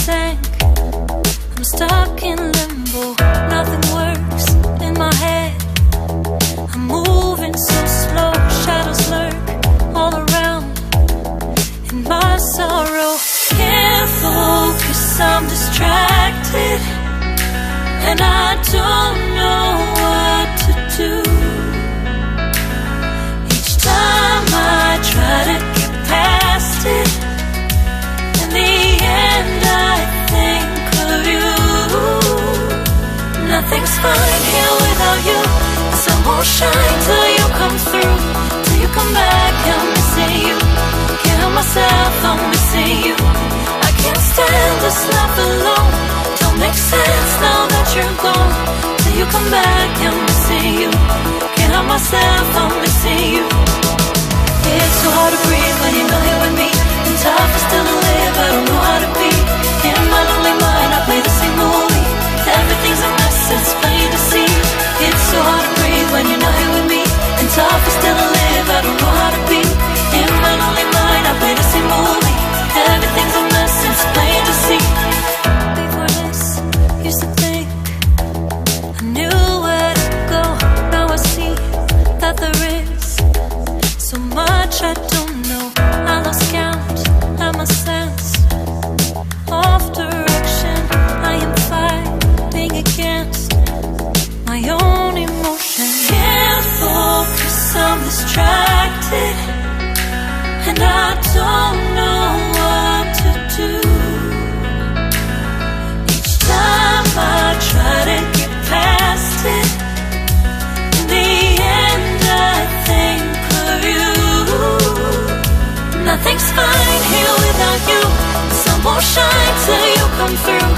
tank. I'm stuck in limbo, nothing works in my head. I'm moving so slow, shadows lurk all around. In my sorrow, can't focus, I'm distracted, and I don't know what to do. Each time I try to get past it, in the end I think of you. Nothing's fine here without you. The sun won't shine till you come through, till you come back. I'm missing you. Can't help myself, I'm missing you. I can't stand this life alone. Don't make sense now that you're gone. Till you come back, I'm missing you. Can't help myself, I'm missing you. It's so hard to breathe when you're not here with me. And tough is still to live, I don't know how to be. In my lonely mind, I play the same movie. Everything's a mess, it's plain to see. It's so hard to breathe when you're not here with me. And tough is still to live, I don't know how to be. In my lonely mind, I play the same movie. Everything's a mess, it's plain to see. Before this, used to think I knew where to go. Now I see that there is so much I don't know. I lost count, I'm a sense of direction. I am fighting against my own emotion. Can't focus, I'm distracted, and I don't know what to do. Each time I try to get past it, in the end I think of you. Nothing's fine here without you. The sun won't shine till you come through,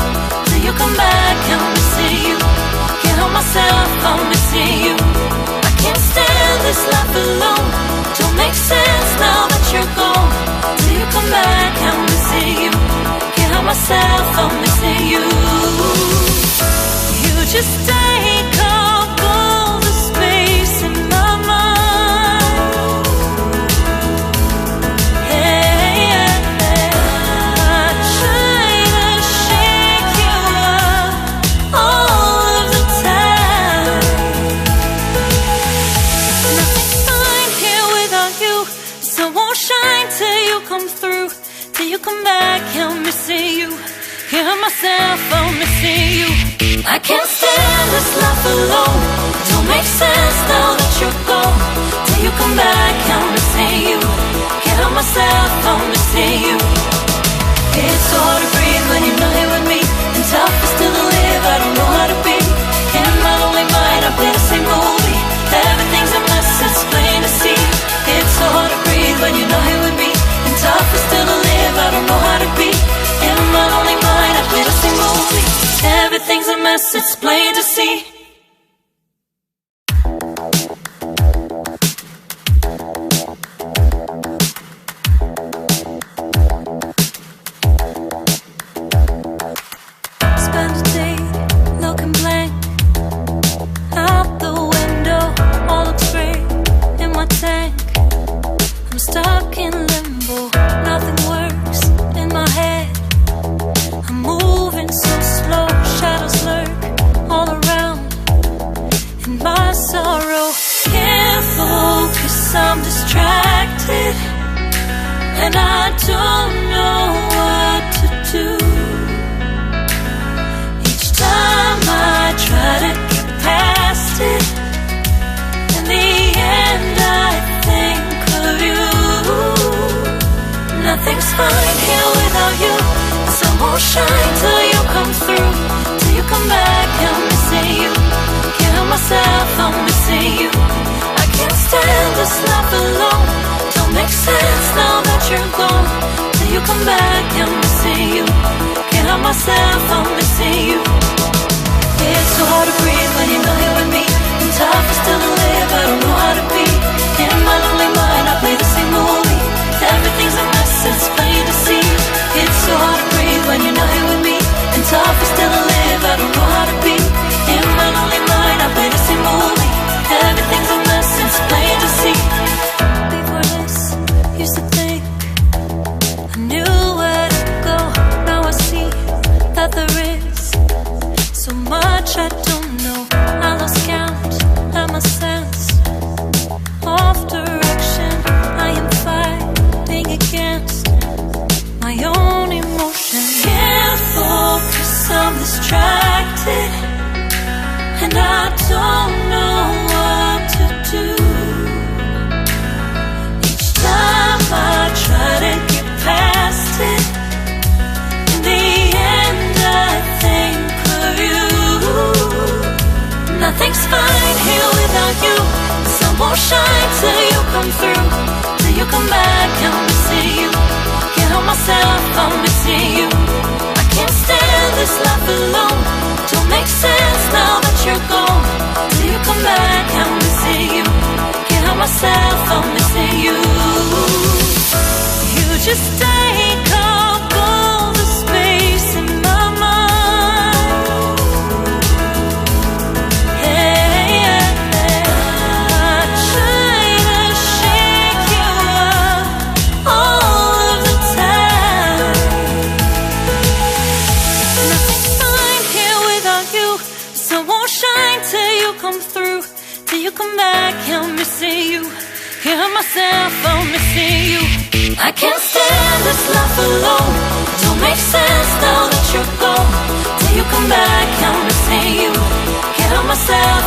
till you come back. I'm missing you. Can't help myself, I'm missing you. I can't stand this life alone. Don't make sense now that you're gone. Till you come back, I'm missing you. Can't help myself, I'm missing you. You just take up all the space in my mind. Hey, I try to shake you up all of the time. Nothing's fine here without you. The sun won't shine till you come through, till you come back. I'm missing you. Can't help myself, I'm missing you. I can't stand this life alone. Don't make sense now that you're gone. Till you come back, I'm missing you. Can't help myself, I'm missing you. It's so hard to breathe when you're not here with me. And tough is still to live, I don't know how to be. In my lonely mind, I play the same movie. Everything's a mess, it's plain to see. It's so hard to breathe when you're not here with me. And tough is still to live, I don't know how to be. In my lonely mind, I play the same movie. Everything's a mess, it's plain to see. Spend a day looking blank out the window, all looks great in my tank. I'm stuck in limbo, nothing works in my head. I'm moving so slow, shadows lurk all around. In my sorrow, can't focus, I'm distracted, and I don't know what to do. Each time I try to get past it, in the end I think of you. Nothing's fine here without you. The sun won't shine till you come through, till you come back. I'm missing you. Can't help myself, I'm missing you. I can't stand this life alone. Don't make sense now that you're gone. Till you come back, I'm missing you. Can't help myself, I'm missing you. It's so hard to breathe when you're not here with me. And tough is still to live, I don't know how to be. In my lonely mind, I play the same movie. Everything's a mess, it's plain to see. It's so hard to breathe when you're not here with me. And tough is still to live, I don't know how to be. In my lonely mind, I play the same movie. Everything's a mess, it's plain to see. Before this, used to think I knew where to go. Now I see there is so much I don't know. I lost count at my sense of direction. I am fighting against my own emotion. Can't focus, I'm distracted, and I don't know what to do. Each time I try to get past it, in the end I think of you. Nothing's fine here without you. The sun won't shine till you come through. Till you come back, I'm missing you. Can't help myself, I'm missing you. I can't stand this life alone. Don't make sense now that you're gone. Till you come back, I'm missing you. Can't help myself, I'm missing you. You just take up all the space in my mind. Hey, I try to shake you up all of the time. Nothing's fine here without you. The sun won't shine till you come through. Till you come back, I'm missing you. Can't help myself, I'm missing you. I can't stand this life alone. Don't make sense now that you're gone. Till you come back, I'm missing you. Can't help myself,